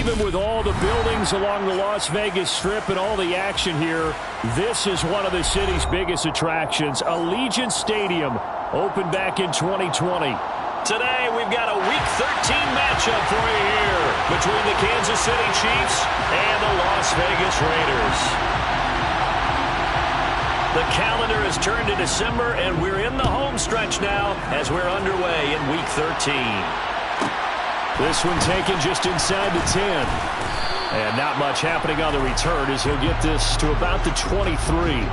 Even with all the buildings along the Las Vegas Strip and all the action here, this is one of the city's biggest attractions. Allegiant Stadium opened back in 2020. Today, we've got a Week 13 matchup for you here between the Kansas City Chiefs and the Las Vegas Raiders. The calendar has turned to December, and we're in the home stretch now as we're underway in Week 13. This one taken just inside the 10. And not much happening on the return as he'll get this to about the 23.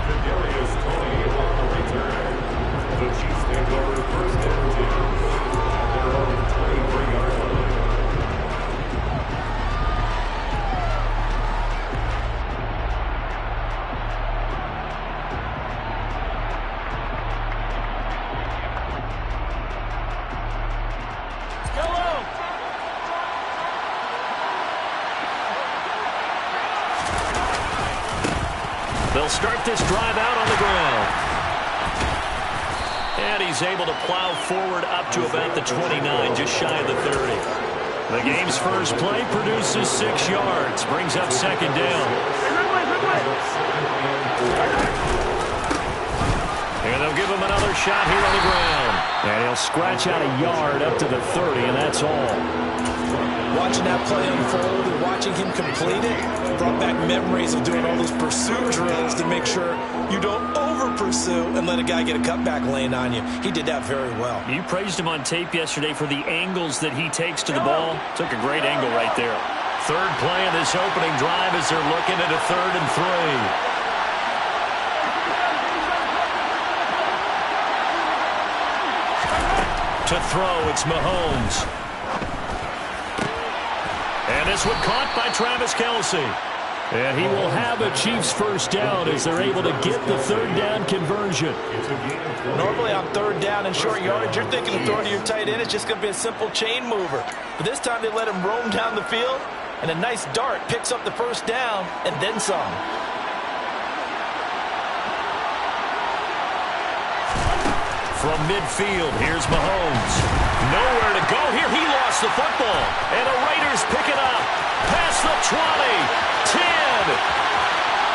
They'll start this drive out on the ground. And he's able to plow forward up to about the 29, just shy of the 30. The game's first play produces 6 yards, brings up second down. And they'll give him another shot here on the ground. And he'll scratch out a yard up to the 30, and that's all. Watching that play unfold and watching him complete it brought back memories of doing all those pursuit drills to make sure you don't over-pursue and let a guy get a cutback lane on you. He did that very well. You praised him on tape yesterday for the angles that he takes to the ball. Took a great angle right there. Third play of this opening drive as they're looking at a 3rd and 3. To throw, it's Mahomes. And this one caught by Travis Kelce. And he will have a Chiefs first down as they're able to get the 3rd down conversion. Normally on 3rd down and short yardage, you're thinking of throwing to your tight end. It's just going to be a simple chain mover. But this time they let him roam down the field, and a nice dart picks up the first down and then some. From midfield, here's Mahomes. Nowhere to go here. He lost the football. And the Raiders pick it up. Past the 20, 10.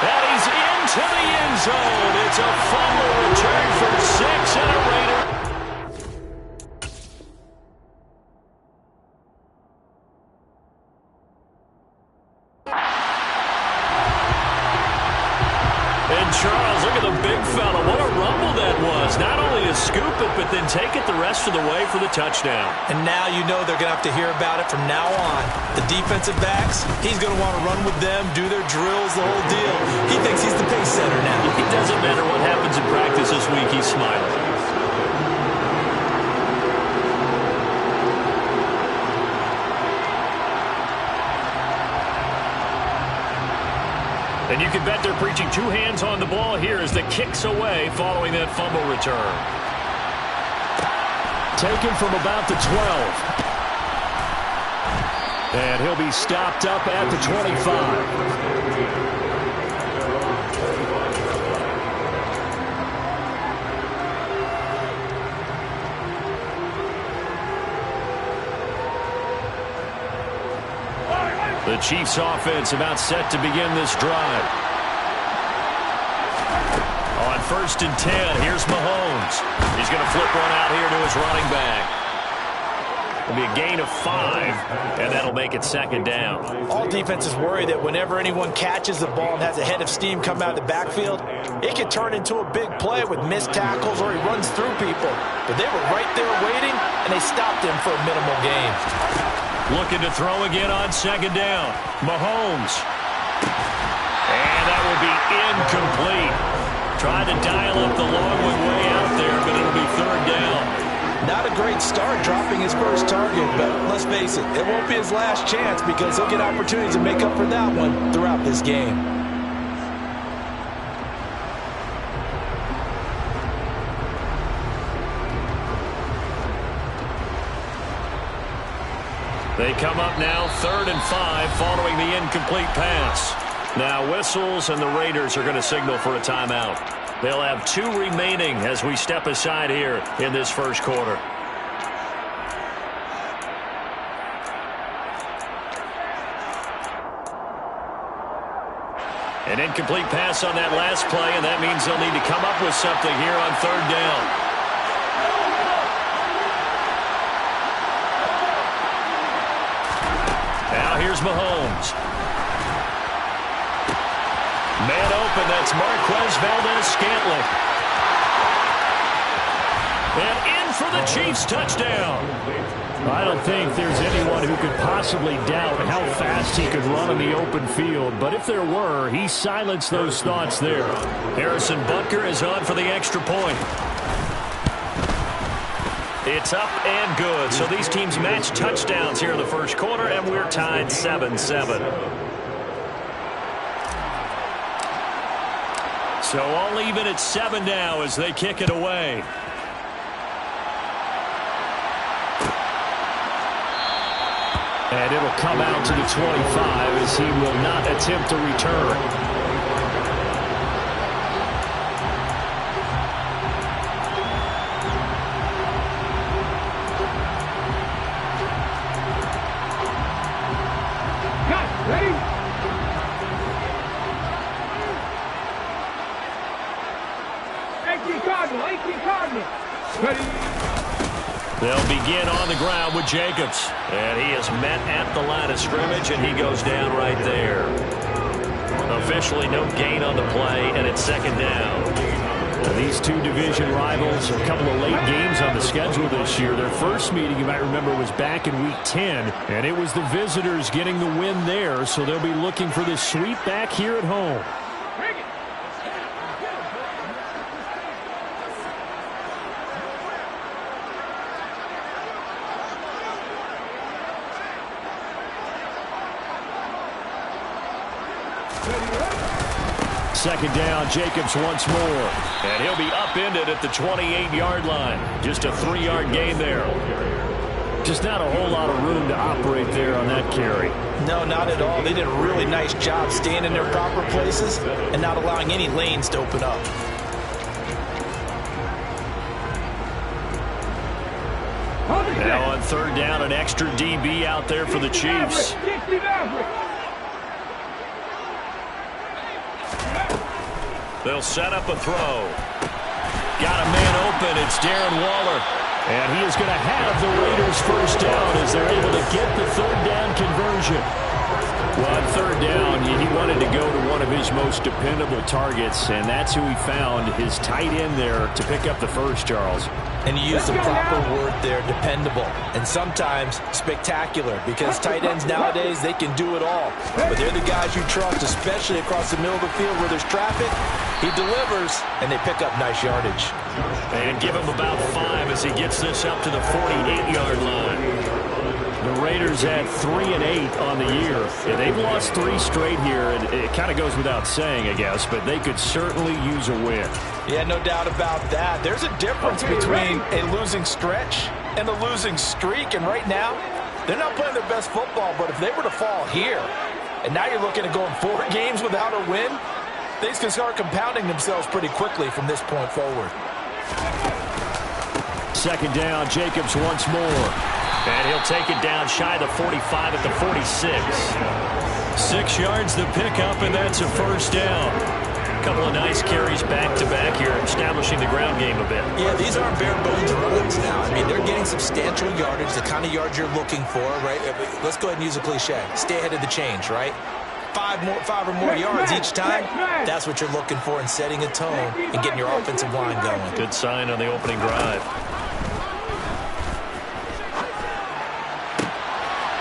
And he's into the end zone. It's a fumble return for 6 and a Raider. And Charles, look at the big fella. What a rumble that was. Not only to scoop it, but then take it the rest of the way for the touchdown. And now you know they're going to have to hear about it from now on. The defensive backs, he's going to want to run with them, do their drills, the whole deal. He thinks he's the pace setter now. It doesn't matter what happens in practice this week. He's smiling. And you can bet they're preaching 2 hands on the ball here as the kick's away following that fumble return. Taken from about the 12. And he'll be stopped up at the 25. The Chiefs offense about set to begin this drive. On 1st and 10, here's Mahomes. He's going to flip one out here to his running back. It'll be a gain of 5, and that'll make it second down. All defenses worry that whenever anyone catches the ball and has a head of steam come out of the backfield, it can turn into a big play with missed tackles or he runs through people. But they were right there waiting, and they stopped him for a minimal gain. Looking to throw again on 2nd down. Mahomes. And that will be incomplete. Tried to dial up the long one way out there, but it'll be 3rd down. Not a great start dropping his first target, but let's face it, it won't be his last chance because he'll get opportunities to make up for that one throughout this game. They come up now 3rd and 5 following the incomplete pass. Now whistles and the Raiders are going to signal for a timeout. They'll have 2 remaining as we step aside here in this first quarter. An incomplete pass on that last play, and that means they'll need to come up with something here on third down. Now here's Mahomes. Man open, that's Marquez Valdes-Scantling. And in for the Chiefs touchdown. I don't think there's anyone who could possibly doubt how fast he could run on the open field. But if there were, he silenced those thoughts there. Harrison Butker is on for the extra point. It's up and good. So these teams match touchdowns here in the first quarter, and we're tied 7-7. So all even at 7 now as they kick it away. And it'll come out to the 25 as he will not attempt to return. Ready? Cardinal. Ready? They'll begin on the ground with Jacobs. And he is met at the line of scrimmage, and he goes down right there. Officially no gain on the play, and it's second down. Now, these two division rivals, a couple of late games on the schedule this year. Their first meeting, you might remember, was back in Week 10, and it was the visitors getting the win there, so they'll be looking for this sweep back here at home. Second down, Jacobs once more. And he'll be upended at the 28-yard line. Just a 3-yard gain there. Just not a whole lot of room to operate there on that carry. No, not at all. They did a really nice job staying in their proper places and not allowing any lanes to open up. Now on third down, an extra DB out there for the Chiefs. They'll set up a throw. Got a man open. It's Darren Waller. And he is going to have the Raiders first down as they're able to get the third down conversion. Well, on third down, he wanted to go to one of his most dependable targets, and that's who he found, his tight end there, to pick up the first, Charles. And you use the proper word there, dependable, and sometimes spectacular, because tight ends nowadays, they can do it all. But they're the guys you trust, especially across the middle of the field where there's traffic. He delivers, and they pick up nice yardage. And give him about 5 as he gets this up to the 48-yard line. The Raiders at 3-8 on the year. Yeah, they've lost 3 straight here, and it kind of goes without saying, I guess, but they could certainly use a win. Yeah, no doubt about that. There's a difference between a losing stretch and a losing streak, and right now, they're not playing their best football, but if they were to fall here, and now you're looking at going 4 games without a win, things can start compounding themselves pretty quickly from this point forward. Second down, Jacobs once more. And he'll take it down shy of the 45 at the 46. 6 yards the pickup, and that's a first down. A couple of nice carries back-to-back here, establishing the ground game a bit. Yeah, these aren't bare-bones runs now. I mean, they're getting substantial yardage, the kind of yards you're looking for, right? Let's go ahead and use a cliche. Stay ahead of the change, right? 5 or more yards each time, that's what you're looking for in setting a tone and getting your offensive line going. Good sign on the opening drive.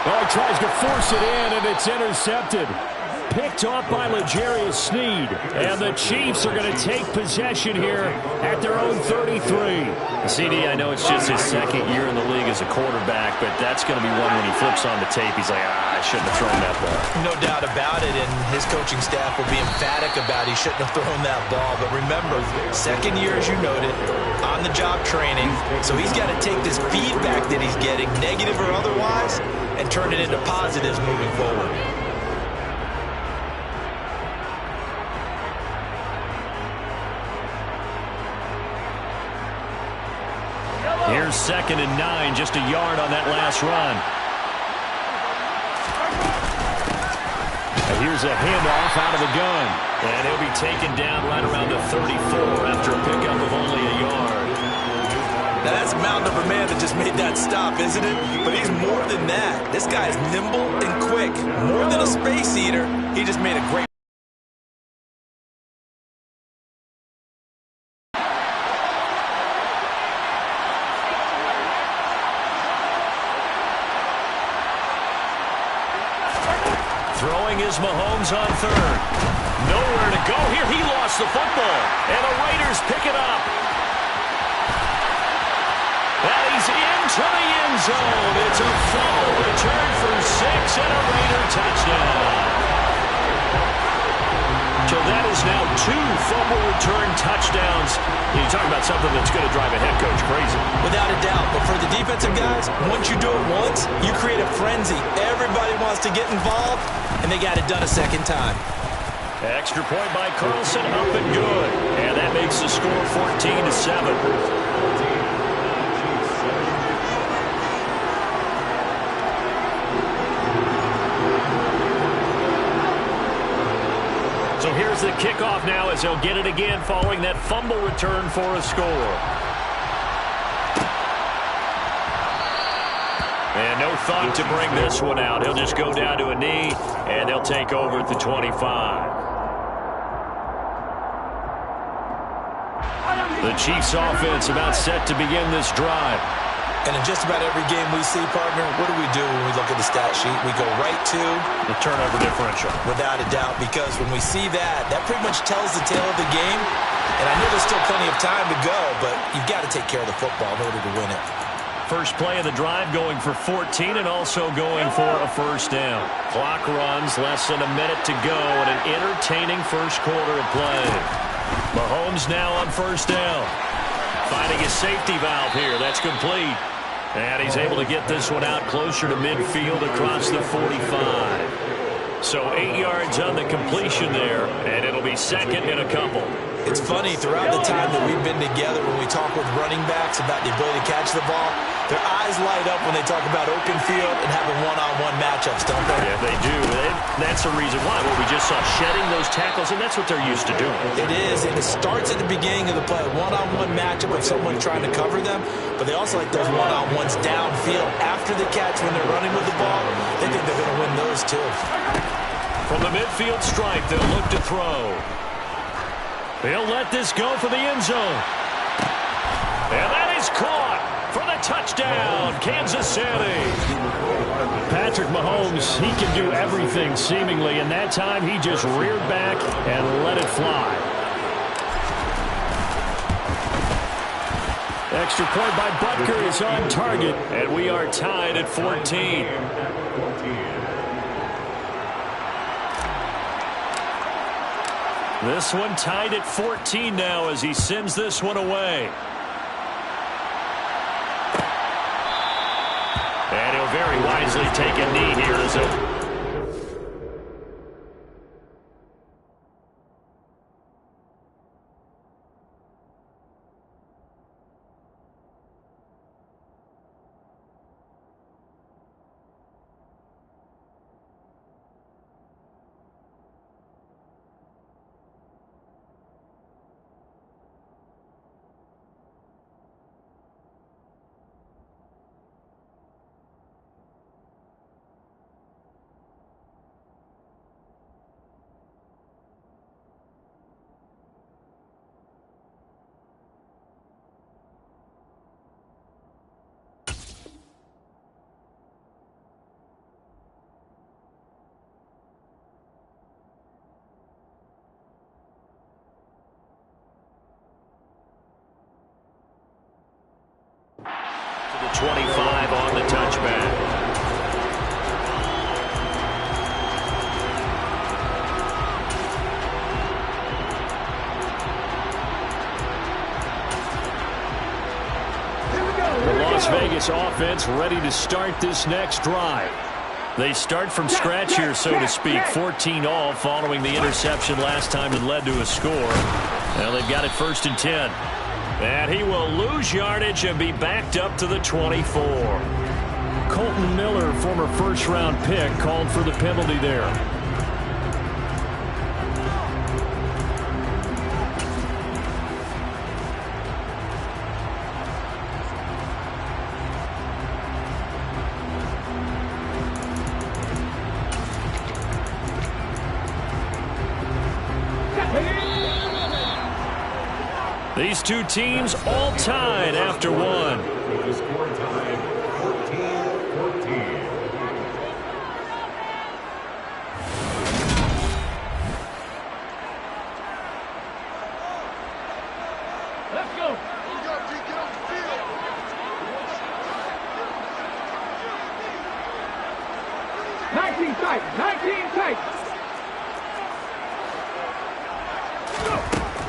Oh, he tries to force it in, and it's intercepted. Picked off by L'Jarius Sneed. And the Chiefs are going to take possession here at their own 33. CD, I know it's just his second year in the league as a quarterback, but that's going to be one when he flips on the tape. He's like, I shouldn't have thrown that ball. No doubt about it, and his coaching staff will be emphatic about he shouldn't have thrown that ball. But remember, second year, as you noted, on-the-job training. So he's got to take this feedback that he's getting, negative or otherwise, and turn it into positives moving forward. Here's 2nd and 9, just a yard on that last run. Here's a handoff out of the gun. And he'll be taken down right around the 34 after a pickup of only a yard. Now that's mound number man that just made that stop, isn't it? But he's more than that. This guy is nimble and quick. More than a space eater, he just made a great. Throwing is Mahomes on third. Nowhere to go here. He lost the football. And the Raiders pick it up. And he's into the end zone. It's a fumble return for 6 and a Raider touchdown. So that is now 2 fumble return touchdowns. You talk about something that's going to drive a head coach crazy. Without a doubt. But for the defensive guys, once you do it once, you create a frenzy. Everybody wants to get involved, and they got it done a second time. Extra point by Carlson, up and good. And that makes the score 14-7. So here's the kickoff now as they'll get it again following that fumble return for a score. And no thought to bring this one out. He'll just go down to a knee, and they'll take over at the 25. The Chiefs offense about set to begin this drive. And in just about every game we see, partner, what do we do when we look at the stat sheet? We go right to the turnover differential. Without a doubt, because when we see that, that pretty much tells the tale of the game. And I know there's still plenty of time to go, but you've got to take care of the football in order to win it. First play of the drive going for 14 and also going for a first down. Clock runs, less than a minute to go, and an entertaining first quarter of play. Mahomes now on first down. Finding his safety valve here. That's complete. And he's able to get this one out closer to midfield across the 45. So 8 yards on the completion there, and it'll be second and a couple. It's funny, throughout the time that we've been together, when we talk with running backs about the ability to catch the ball, their eyes light up when they talk about open field and having one-on-one matchups, don't they? Yeah, they do. That's the reason why. Well, we just saw shedding those tackles, and that's what they're used to doing. It is, and it starts at the beginning of the play, one-on-one matchup of someone trying to cover them, but they also like those one-on-ones downfield after the catch when they're running with the ball. They think they're going to win those, too. From the midfield stripe, they'll look to throw. They'll let this go for the end zone. And that is caught for the touchdown, Kansas City. Patrick Mahomes, he can do everything seemingly, and that time he just reared back and let it fly. Extra point by Butker is on target, and we are tied at 14. This one tied at 14 now as he sends this one away. And he'll very wisely take a knee here as a... The 25 on the touchback. The Las Vegas offense ready to start this next drive. They start from scratch here, so to speak. 14 all following the interception last time that led to a score. Now they've got it 1st and 10. And he will lose yardage and be backed up to the 24. Colton Miller, former first-round pick, called for the penalty there. These two teams all tied after one. Let's go. 19 tight. 19 tight.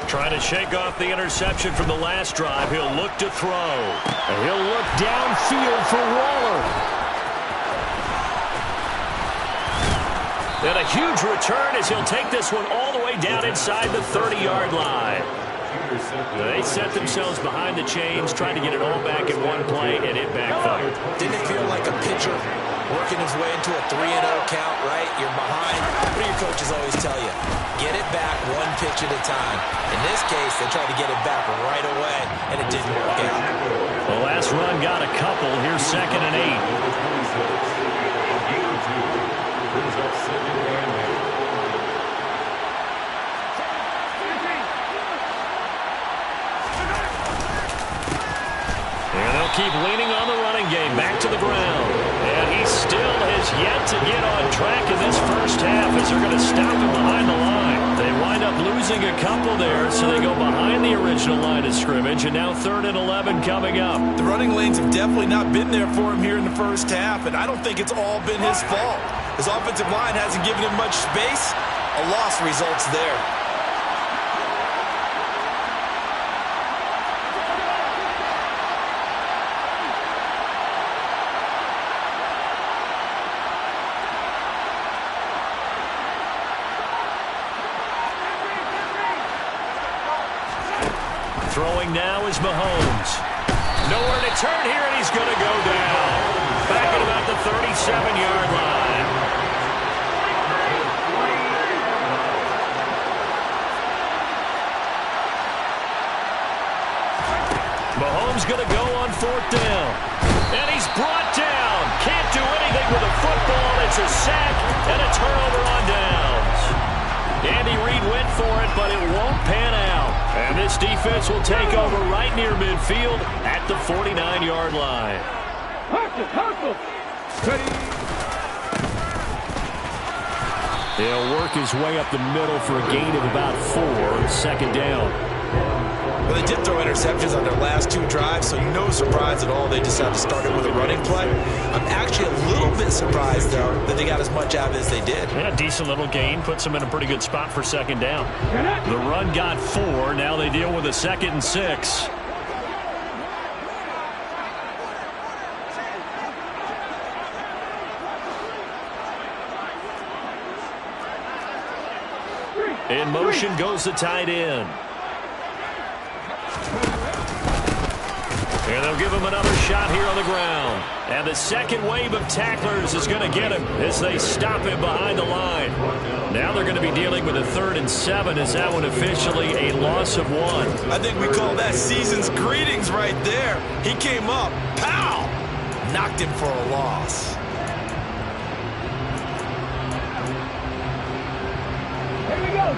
Trying to shake off the interception from the last drive. He'll look to throw. And he'll look downfield for Waller. And a huge return as he'll take this one all the way down inside the 30-yard line. They set themselves behind the chains, trying to get it all back in one play, and it backfired. Didn't it feel like a pitcher working his way into a 3-0 count, right? You're behind. What do your coaches always tell you? Get it back one pitch at a time. In this case, they tried to get it back right away, and it didn't work out. The last run got a couple. Here's 2nd and 8. And they'll keep leaning on the running game. Back to the ground. And he still has yet to get on track in this first half as they're going to stop him behind the line. They wind up losing a couple there, so they go behind the original line of scrimmage, and now 3rd and 11 coming up. The running lanes have definitely not been there for him here in the first half, and I don't think it's all been his fault. His offensive line hasn't given him much space. A loss results there. Throwing now is Mahomes. Nowhere to turn here, and he's going to go down. Back at about the 37-yard line. Mahomes going to go on 4th down. And he's brought down. Can't do anything with a football. It's a sack and a turnover on downs. Andy Reid went for it, but it won't pan out. And this defense will take over right near midfield at the 49-yard line. Hustle. Ready. He'll work his way up the middle for a gain of about 4, 2nd down. Well, they did throw interceptions on their last 2 drives, so no surprise at all they decided to start it with a running play. I'm actually a little bit surprised, though, that they got as much out of it as they did. Yeah, decent little gain. Puts them in a pretty good spot for 2nd down. The run got 4. Now they deal with a 2nd and 6. In motion goes the tight end. And they'll give him another shot here on the ground. And the second wave of tacklers is going to get him as they stop him behind the line. Now they're going to be dealing with a 3rd and 7. Is that one officially a loss of 1? I think we call that season's greetings right there. He came up, pow! Knocked him for a loss. Here we go.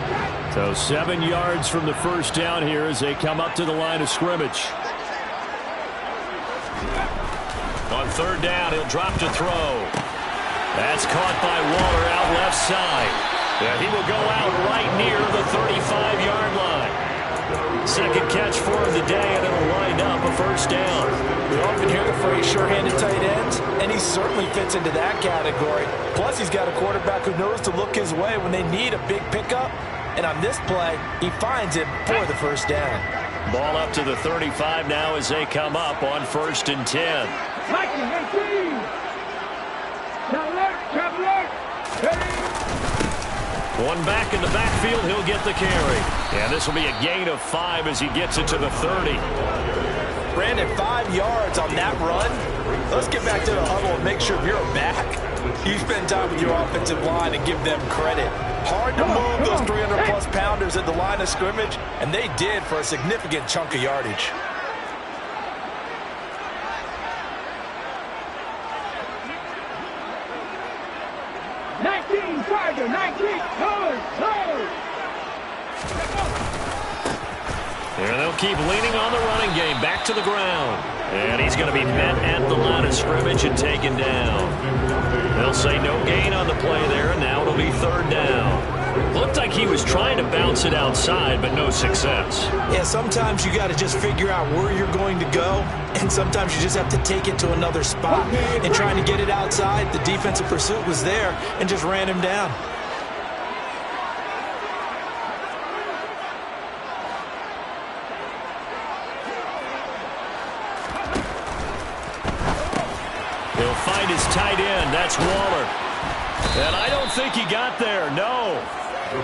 So 7 yards from the first down here as they come up to the line of scrimmage. On 3rd down, he'll drop to throw. That's caught by Waller out left side. And he will go out right near the 35-yard line. Second catch for him today, and it'll wind up a 1st down. We often hear the phrase sure-handed tight ends, and he certainly fits into that category. Plus, he's got a quarterback who knows to look his way when they need a big pickup. And on this play, he finds him for the 1st down. Ball up to the 35 now as they come up on 1st and 10. One back in the backfield, he'll get the carry. And this will be a gain of 5 as he gets it to the 30. Brandon, 5 yards on that run. Let's get back to the huddle and make sure you're back. You spend time with your offensive line and give them credit. Hard to move those 300-plus pounders at the line of scrimmage, and they did for a significant chunk of yardage. And they'll keep leaning on the running game. Back to the ground. And he's going to be met at the line of scrimmage and taken down. They'll say no gain on the play there, and now it'll be third down. Looked like he was trying to bounce it outside, but no success. Yeah, sometimes you got to just figure out where you're going to go, and sometimes you just have to take it to another spot. And trying to get it outside, the defensive pursuit was there and just ran him down. He'll find his tight end. That's Waller. And I don't think he got there. No.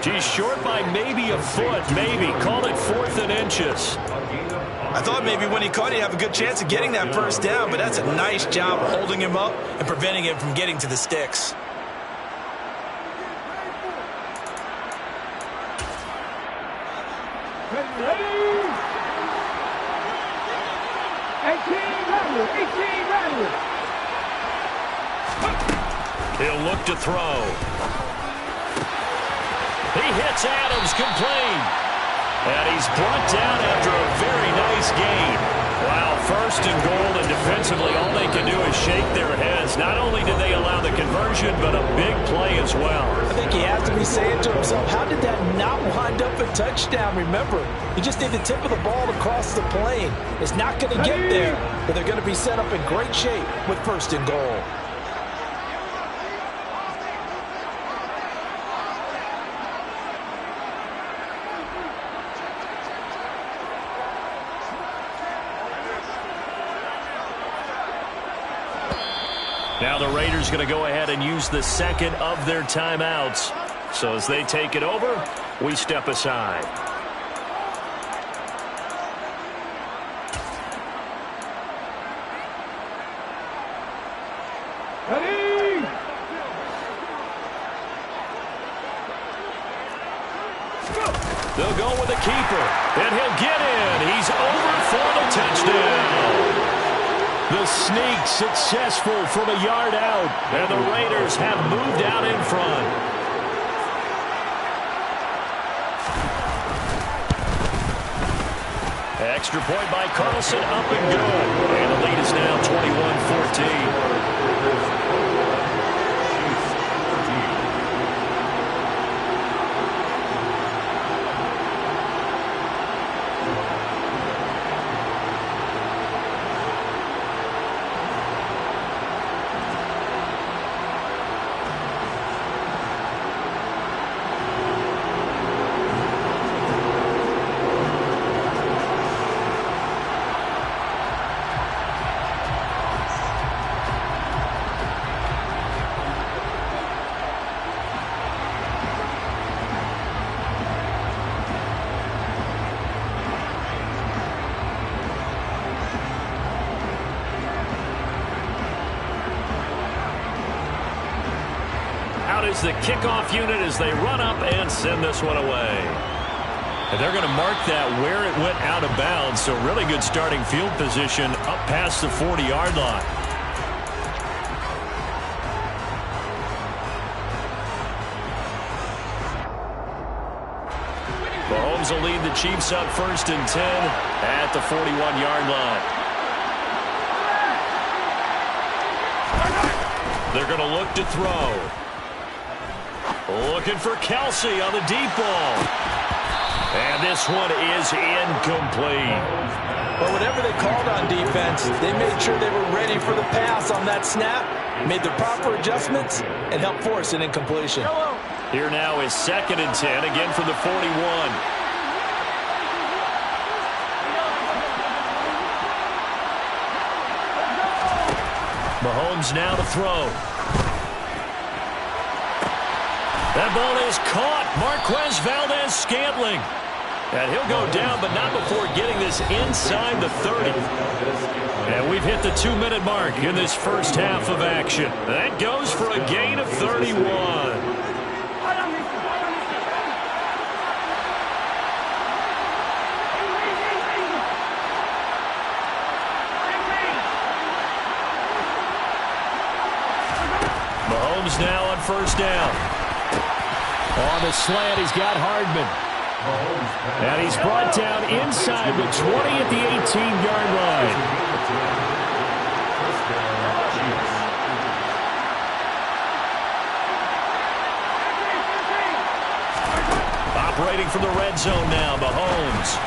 He's short by maybe a foot. Maybe. Call it 4th and inches. I thought maybe when he caught, he'd have a good chance of getting that first down, but that's a nice job holding him up and preventing him from getting to the sticks. Ready? 18 Rattler. He'll look to throw. He hits Adams, complete. And he's brought down after a very nice gain. Wow, 1st and goal, and defensively all they can do is shake their heads. Not only did they allow the conversion, but a big play as well. I think he has to be saying to himself, how did that not wind up a touchdown? Remember, he just did the tip of the ball to cross the plane. It's not going to get there, but they're going to be set up in great shape with 1st and goal. Now the Raiders going to go ahead and use the second of their timeouts. So as they take it over, we step aside. Ready? They'll go with the keeper, and he'll get in. He's over for the touchdown. The sneak successful from a yard out, and the Raiders have moved out in front. Extra point by Carlson, up and good. And the lead is now 21-14. Is the kickoff unit as they run up and send this one away. And they're going to mark that where it went out of bounds, so really good starting field position up past the 40-yard line. Mahomes will lead the Chiefs up 1st and 10 at the 41-yard line. They're going to look to throw. Looking for Kelsey on the deep ball. And this one is incomplete. Well, whatever they called on defense, they made sure they were ready for the pass on that snap, made the proper adjustments, and helped force an incompletion. Here now is 2nd and 10, again from the 41. Mahomes now to throw. That ball is caught. Marquez Valdes-Scantling. And he'll go down, but not before getting this inside the 30. And we've hit the 2-minute mark in this first half of action. That goes for a gain of 31. Mahomes now on 1st down. On the slant, he's got Hardman. And he's brought down inside the 20 at the 18-yard line. Operating from the red zone now, Mahomes.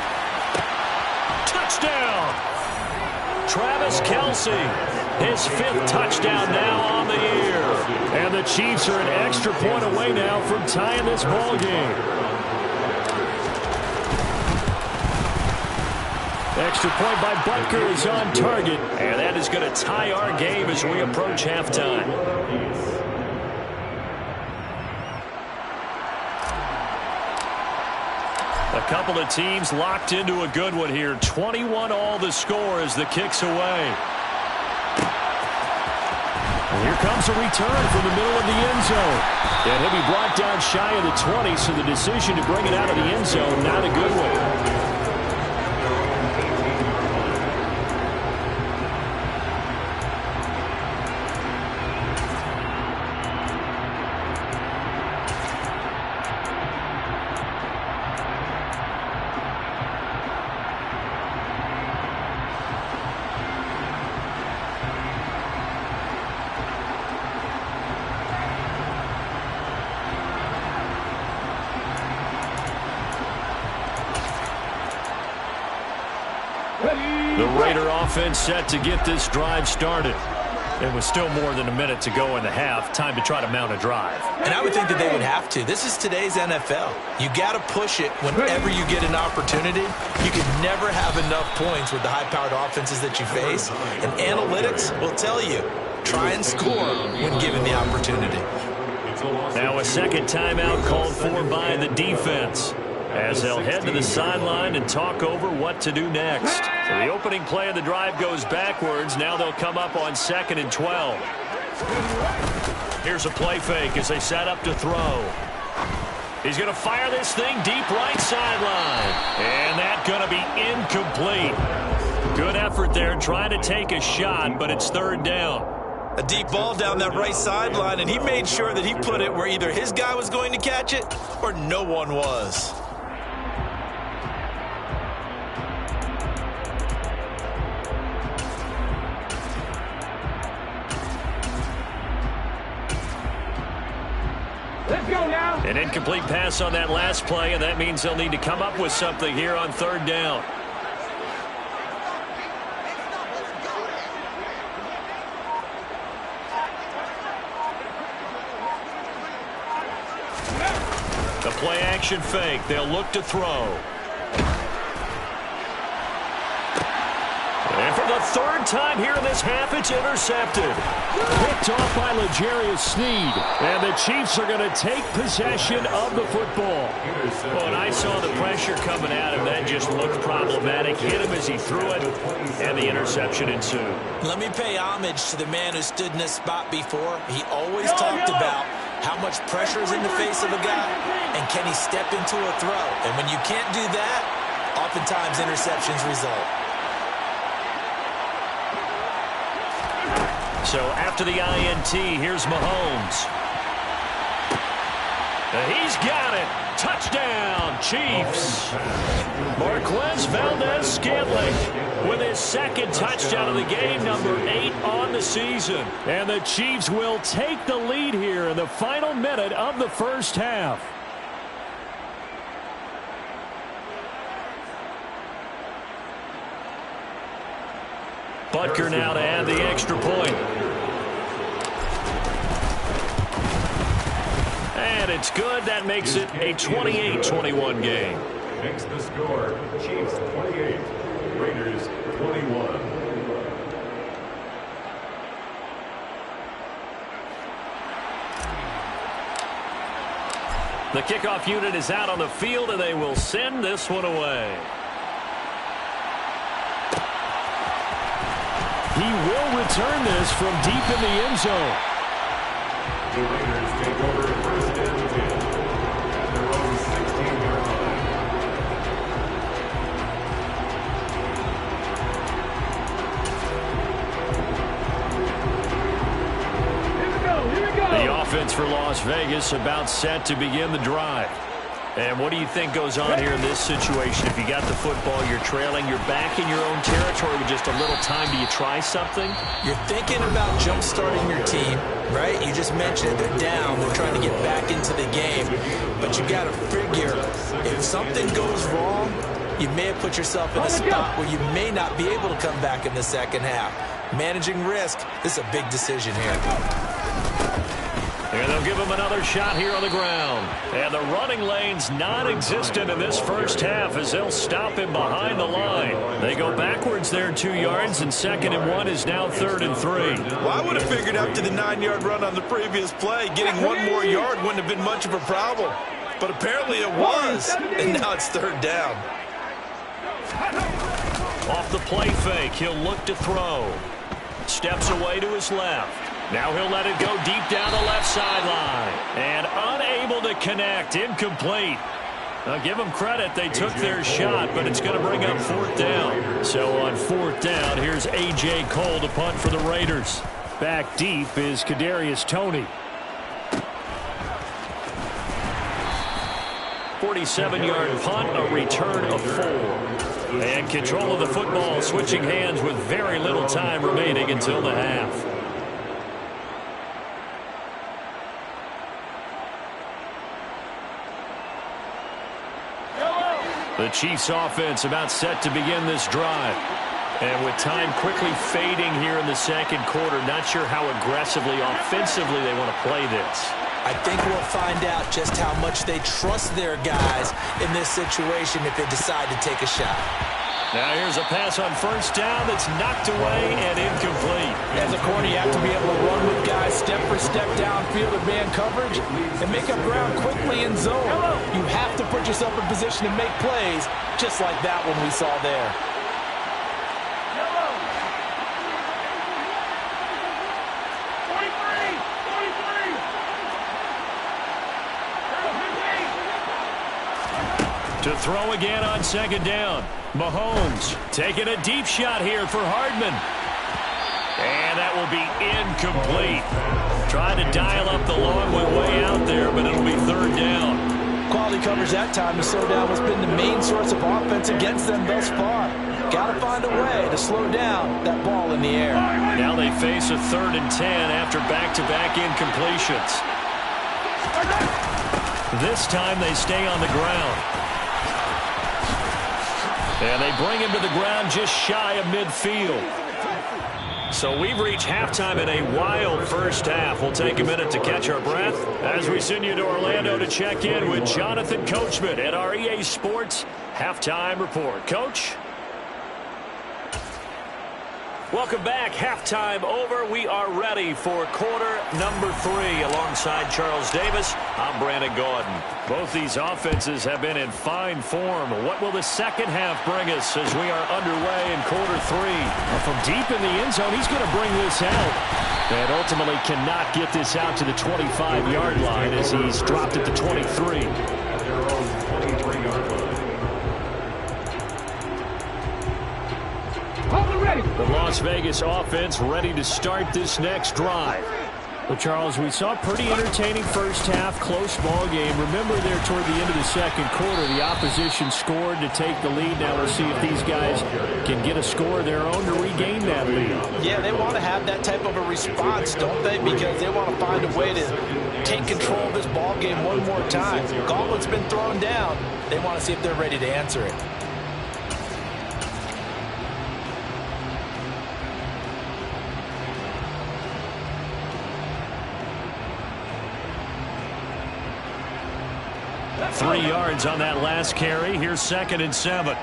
Touchdown! Travis Kelce, his 5th touchdown now on the year. And the Chiefs are an extra point away now from tying this ball game. Extra point by Butker is on target. And that is going to tie our game as we approach halftime. A couple of teams locked into a good one here. 21 all the score as the kick's away. And here comes a return from the middle of the end zone. And he'll be brought down shy of the 20, so the decision to bring it out of the end zone, not a good one. The Raider offense set to get this drive started. It was still more than a minute to go in the half. Time to try to mount a drive. And I would think that they would have to. This is today's NFL. You got to push it whenever you get an opportunity. You can never have enough points with the high-powered offenses that you face. And analytics will tell you, try and score when given the opportunity. Now a second timeout called for by the defense, as they'll head to the sideline and talk over what to do next. So the opening play of the drive goes backwards. Now they'll come up on 2nd and 12. Here's a play fake as they set up to throw. He's going to fire this thing deep right sideline. And that's going to be incomplete. Good effort there trying to take a shot, but it's 3rd down. A deep ball down that right sideline, and he made sure that he put it where either his guy was going to catch it or no one was. Let's go now. An incomplete pass on that last play, and that means they'll need to come up with something here on 3rd down. The play action fake. They'll look to throw. And for the 3rd time here in this half, it's intercepted. Picked off by L'Jarius Sneed. And the Chiefs are going to take possession of the football. Well, and I saw the pressure coming at him. That just looked problematic. Hit him as he threw it, and the interception ensued. Let me pay homage to the man who stood in this spot before. He always talked about how much pressure is in the face of a guy, and can he step into a throw? And when you can't do that, oftentimes interceptions result. So after the INT, here's Mahomes. He's got it. Touchdown, Chiefs. Marquez Valdez-Scantling with his 2nd touchdown of the game, number 8 on the season. And the Chiefs will take the lead here in the final minute of the first half. Butker now to add the extra point. And it's good. That makes it a 28-21 game. Makes the score Chiefs 28, Raiders 21. The kickoff unit is out on the field, and they will send this one away. He will return this from deep in the end zone. The Raiders take over 1st and 10 at their own 16-yard line. Here we go. The offense for Las Vegas about set to begin the drive. And what do you think goes on here in this situation? If you got the football, you're trailing, you're back in your own territory with just a little time. Do you try something? You're thinking about jump-starting your team, right? You just mentioned it. They're down. They're trying to get back into the game. But you got to figure, if something goes wrong, you may have put yourself in a spot where you may not be able to come back in the second half. Managing risk, this is a big decision here. And they'll give him another shot here on the ground. And the running lane's non-existent in this first half as they'll stop him behind the line. They go backwards there 2 yards, and 2nd and 1 is now 3rd and 3. Well, I would have figured after the 9-yard run on the previous play, getting 1 more yard wouldn't have been much of a problem. But apparently it was, and now it's 3rd down. Off the play fake, he'll look to throw. Steps away to his left. Now he'll let it go deep down the left sideline. And unable to connect. Incomplete. Now give them credit. They took their shot, but it's going to bring up 4th down. So on 4th down, here's A.J. Cole to punt for the Raiders. Back deep is Kadarius Toney. 47-yard punt, a return of 4. And control of the football, switching hands with very little time remaining until the half. The Chiefs offense about set to begin this drive. And with time quickly fading here in the second quarter, not sure how aggressively, offensively they want to play this. I think we'll find out just how much they trust their guys in this situation if they decide to take a shot. Now here's a pass on 1st down that's knocked away and incomplete. As a corner, you have to be able to run with guys step for step downfield in man coverage and make up ground quickly in zone. You have to put yourself in position to make plays, just like that one we saw there. To throw again on 2nd down. Mahomes taking a deep shot here for Hardman. And that will be incomplete. Trying to dial up the long way out there, but it'll be 3rd down. Quality coverage that time to slow down what's been the main source of offense against them thus far. Got to find a way to slow down that ball in the air. Now they face a 3rd and 10 after back-to-back incompletions. This time they stay on the ground. And they bring him to the ground just shy of midfield. So we've reached halftime in a wild first half. We'll take a minute to catch our breath as we send you to Orlando to check in with Jonathan Coachman at our EA Sports Halftime Report. Coach? Welcome back. Halftime over. We are ready for quarter number 3. Alongside Charles Davis, I'm Brandon Gaudin. Both these offenses have been in fine form. What will the second half bring us as we are underway in quarter 3? Well, from deep in the end zone, he's going to bring this out. And ultimately cannot get this out to the 25-yard line as he's dropped at the 23. The Las Vegas offense ready to start this next drive. Well, Charles, we saw a pretty entertaining first half, close ball game. Remember there toward the end of the second quarter, the opposition scored to take the lead. Now we'll see if these guys can get a score of their own to regain that lead. Yeah, they want to have that type of a response, don't they? Because they want to find a way to take control of this ball game one more time. Gauntlet's been thrown down. They want to see if they're ready to answer it. Three yards on that last carry. Here's 2nd and 7.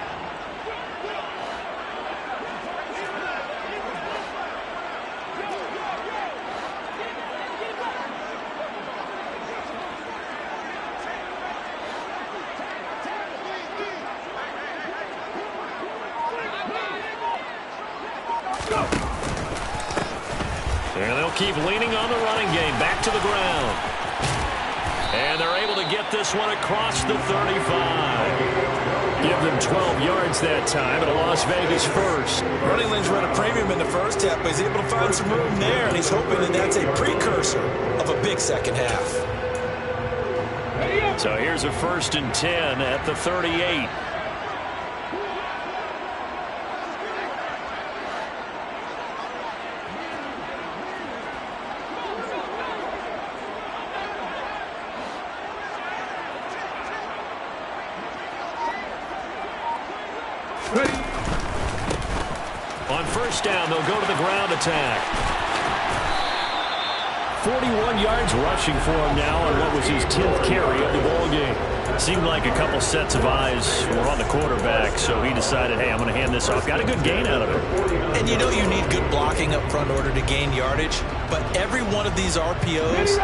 And they'll keep leaning on the running game. Back to the ground. And they're able to get this one across the 35. Give them 12 yards that time at a Las Vegas first. Running lanes run a premium in the first half, but he's able to find some room there, and he's hoping that that's a precursor of a big second half. So here's a 1st and 10 at the 38. On 1st down, they'll go to the ground attack. 41 yards rushing for him now on what was his 10th carry of the ball game. Seemed like a couple sets of eyes were on the quarterback, so he decided, hey, I'm going to hand this off. Got a good gain out of it. And you know you need good blocking up front in order to gain yardage, but every one of these RPOs,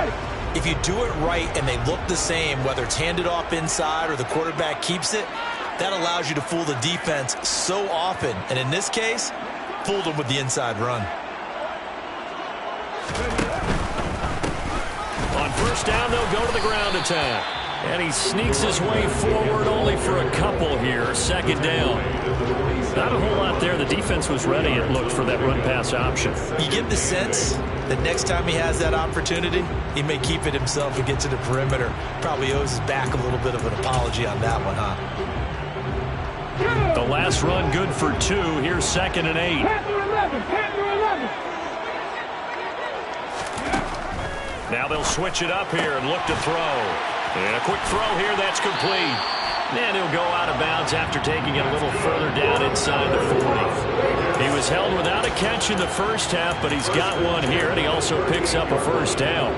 if you do it right and they look the same, whether it's handed off inside or the quarterback keeps it, that allows you to fool the defense so often. And in this case, fooled them with the inside run. On 1st down, they'll go to the ground attack. And he sneaks his way forward only for a couple here. 2nd down. Not a whole lot there. The defense was ready, it looked, for that run-pass option. You get the sense that next time he has that opportunity, he may keep it himself and get to the perimeter. Probably owes his back a little bit of an apology on that one, huh? The last run good for 2. Here's 2nd and 8. Now they'll switch it up here and look to throw. And a quick throw here, that's complete. And he'll go out of bounds after taking it a little further down inside the 40. He was held without a catch in the first half, but he's got one here, and he also picks up a 1st down.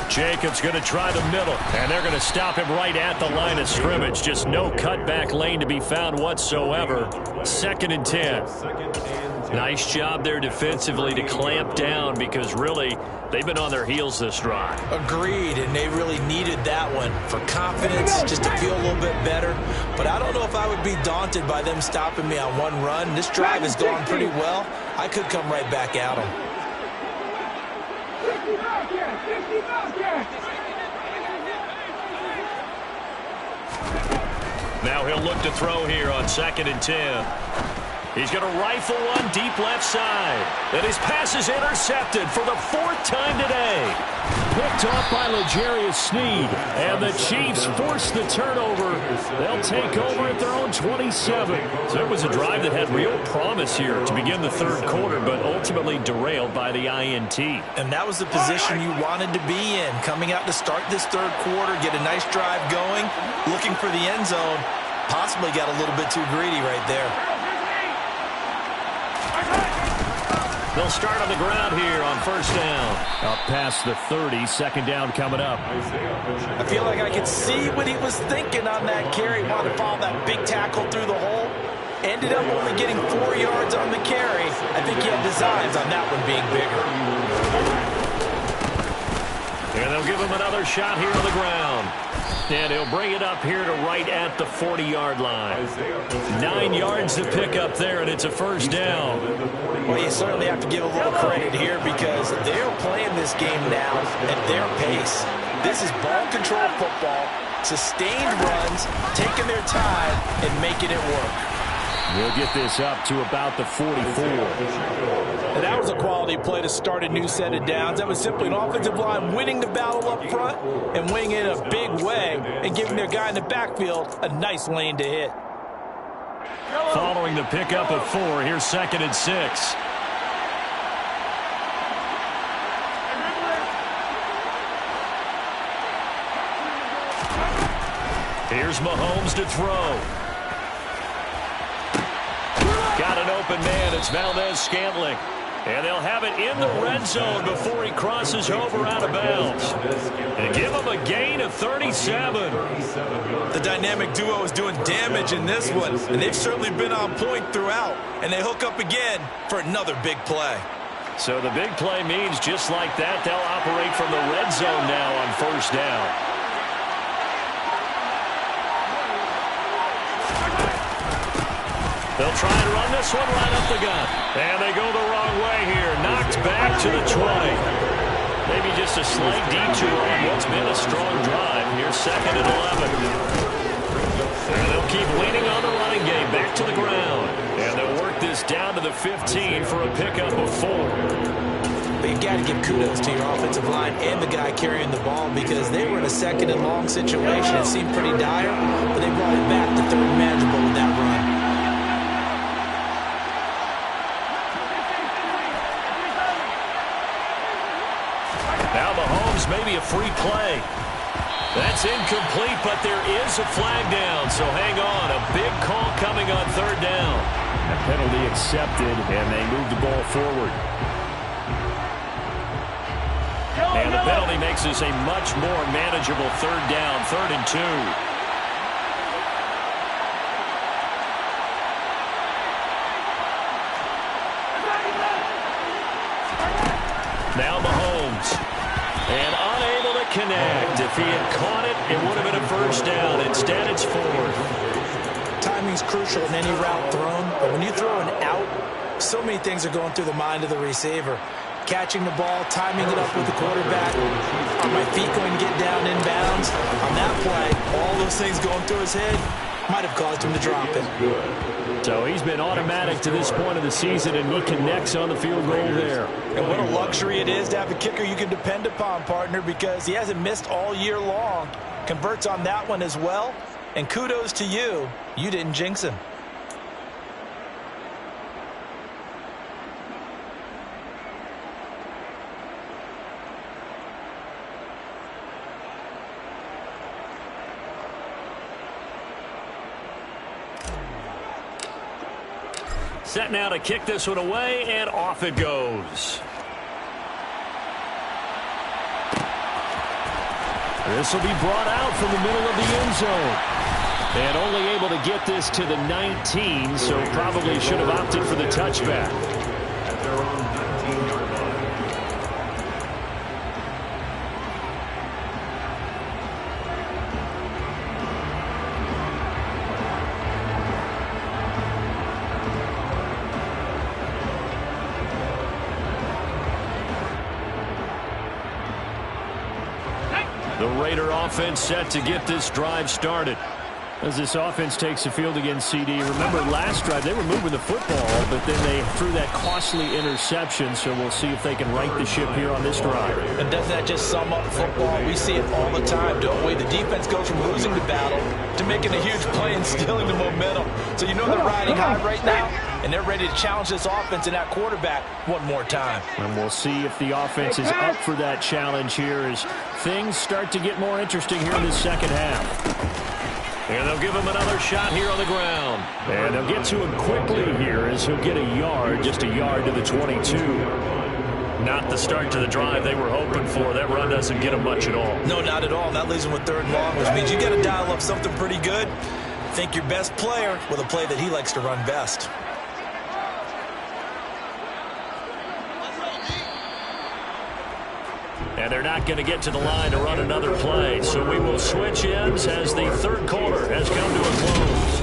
Jacobs going to try the middle, and they're going to stop him right at the line of scrimmage. Just no cutback lane to be found whatsoever. 2nd and 10. Nice job there defensively to clamp down, because really they've been on their heels this drive. Agreed, and they really needed that one for confidence, just to feel a little bit better. But I don't know if I would be daunted by them stopping me on one run. This drive has gone pretty well. I could come right back at them. Now he'll look to throw here on 2nd and 10. He's going to rifle one deep left side. And his pass is intercepted for the 4th time today. Picked off by L'Jarius Sneed. And the Chiefs force the turnover. They'll take over at their own 27. So it was a drive that had real promise here to begin the 3rd quarter, but ultimately derailed by the INT. And that was the position you wanted to be in. Coming out to start this 3rd quarter, get a nice drive going, looking for the end zone. Possibly got a little bit too greedy right there. They'll start on the ground here on 1st down. Up past the 30, 2nd down coming up. I feel like I could see what he was thinking on that carry. Wanted to follow that big tackle through the hole. Ended up only getting 4 yards on the carry. I think he had designs on that one being bigger. And they'll give him another shot here on the ground. And he'll bring it up here to right at the 40-yard line. 9 yards to pick up there, and it's a 1st down. Well, you certainly have to give a little credit here, because they're playing this game now at their pace. This is ball control football, sustained runs, taking their time, and making it work. We'll get this up to about the 44. And that was a quality play to start a new set of downs. That was simply an offensive line winning the battle up front and winning it in a big way and giving their guy in the backfield a nice lane to hit. Following the pickup of 4, here's 2nd and 6. Here's Mahomes to throw. Got an open man. It's Valdez-Scantling. And they'll have it in the red zone before he crosses over out of bounds. And give him a gain of 37. The dynamic duo is doing damage in this one, and they've certainly been on point throughout. And they hook up again for another big play. So the big play means just like that, they'll operate from the red zone now on 1st down. They'll try and run this one right up the gut. And they go the wrong way here. Knocked back to the 20. Maybe just a slight detour on what's been a strong drive. Here's 2nd and 11. And they'll keep leaning on the running game back to the ground. And they'll work this down to the 15 for a pickup of 4. But you got to give kudos to your offensive line and the guy carrying the ball because they were in a second and long situation. It seemed pretty dire, but they brought it back to third and manageable with that run. Now Mahomes, maybe a free play. That's incomplete, but there is a flag down, so hang on. A big call coming on third down. A penalty accepted, and they move the ball forward. And the penalty makes this a much more manageable third down, 3rd and 2. Now Mahomes. And unable to connect. If he had caught it, it would have been a first down. Instead, it's 4th. Timing's crucial in any route thrown, but when you throw an out, so many things are going through the mind of the receiver. Catching the ball, timing it up with the quarterback. Are my feet going to get down in bounds? On that play, all those things going through his head might have caused him to drop it. So he's been automatic to this point of the season, and he connects on the field goal there. And what a luxury it is to have a kicker you can depend upon, partner, because he hasn't missed all year long. Converts on that one as well. And kudos to you. You didn't jinx him. Set now to kick this one away, and off it goes. This will be brought out from the middle of the end zone. And only able to get this to the 19, so probably should have opted for the touchback. At their own 19-yard line. The Raider offense set to get this drive started. As this offense takes the field against CD, remember last drive they were moving the football, but then they threw that costly interception, so we'll see if they can right the ship here on this drive. And doesn't that just sum up football? We see it all the time, don't we? The defense goes from losing the battle to making a huge play and stealing the momentum. So you know they're riding high right now, and they're ready to challenge this offense and that quarterback one more time. And we'll see if the offense is up for that challenge here as things start to get more interesting here in the second half. And they'll give him another shot here on the ground. And they'll get to him quickly here as he'll get a yard, just a yard to the 22. Not the start to the drive they were hoping for. That run doesn't get him much at all. No, not at all. That leaves him with 3rd and long, which means you got to dial up something pretty good. Think your best player with a play that he likes to run best. And they're not going to get to the line to run another play. So we will switch ends as the third quarter has come to a close.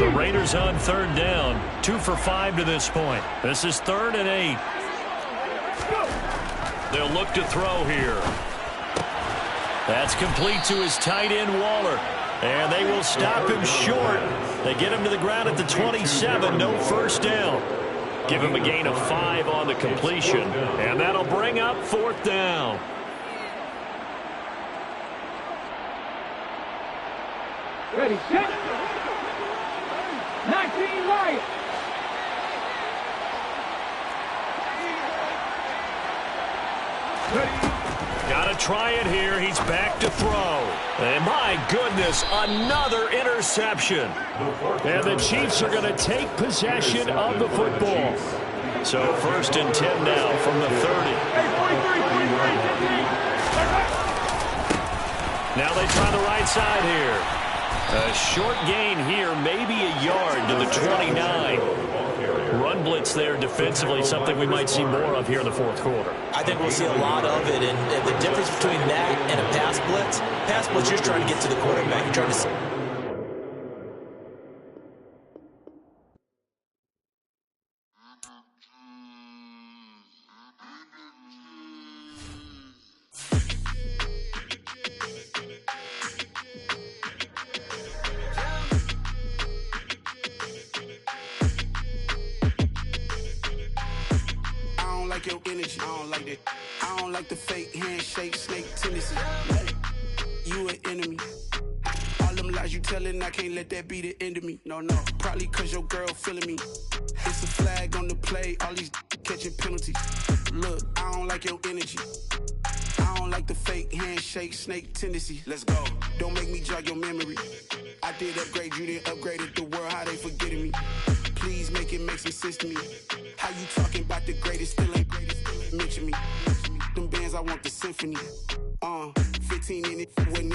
The Raiders on 3rd down. 2 for 5 to this point. This is 3rd and 8. They'll look to throw here. That's complete to his tight end, Waller. And they will stop him short. They get him to the ground at the 27. No first down. Give him a gain of 5 on the completion. And that'll bring up 4th down. Ready, set. 19 Lions. Ready. Got to try it here. He's back to throw. And my goodness, another interception. And the Chiefs are going to take possession of the football. So 1st and 10 now from the 30. Now they try the right side here. A short gain here, maybe a yard to the 29. Run blitz there defensively, something we might see more of here in the 4th quarter. I think we'll see a lot of it, and the difference between that and a pass blitz, you're trying to get to the quarterback. You're trying to like your energy. I don't like that. I don't like the fake handshake, snake tendency. You an enemy. All them lies you telling, I can't let that be the end of me. No, probably cause your girl feeling me. It's a flag on the play, all these catching penalties. Look, I don't like your energy. I don't like the fake handshake, snake tendency. Let's go. Don't make me jog your memory. I did upgrade you, then upgraded the world, how they forgetting me. Please make it make some sense to me. How you talking about the greatest, still ain't greatest, mention me. Them bands, I want the symphony. 15 in it, wasn't